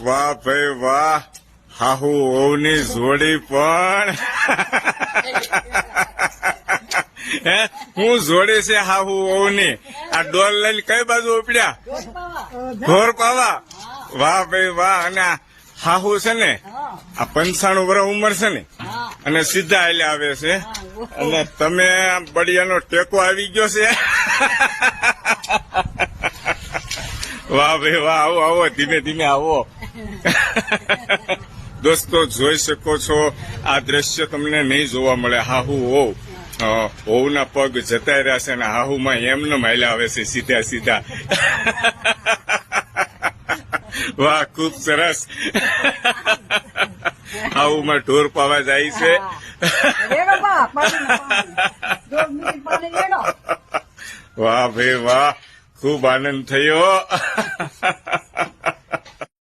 વાહ ભાઈ વાહ, હાહુ વહુની જોડી પણ હે હું જોડી છે હાહુ વહુની. આ ડોલ લઈને કઈ બાજુ ઉપડ્યા? ઢોર પાવા. વાહ ભાઈ વાહ. અને આ હાહુ છે ને આ 95 વર્ષ ઉંમર છે ને અને સીધા હાલ્યા આવે છે અને તમે બળિયાનો ટેકો આવી ગયો છે. વાહ ભાઈ વાહ. આવો આવો, ધીમે ધીમે આવો. દોસ્તો જોઈ શકો છો આ દ્રશ્ય તમને નહીં જોવા મળે. હાહુ વહુના પગ જતા રહ્યા છે અને હાહુમાં એમને હાલ્યા આવે છે સીધા સીધા. વાહ ખુબ સરસ. હાહુમાં ઢોર પાવા જાય છે. વાહ ભાઈ વાહ, ખુબ આનંદ થયો.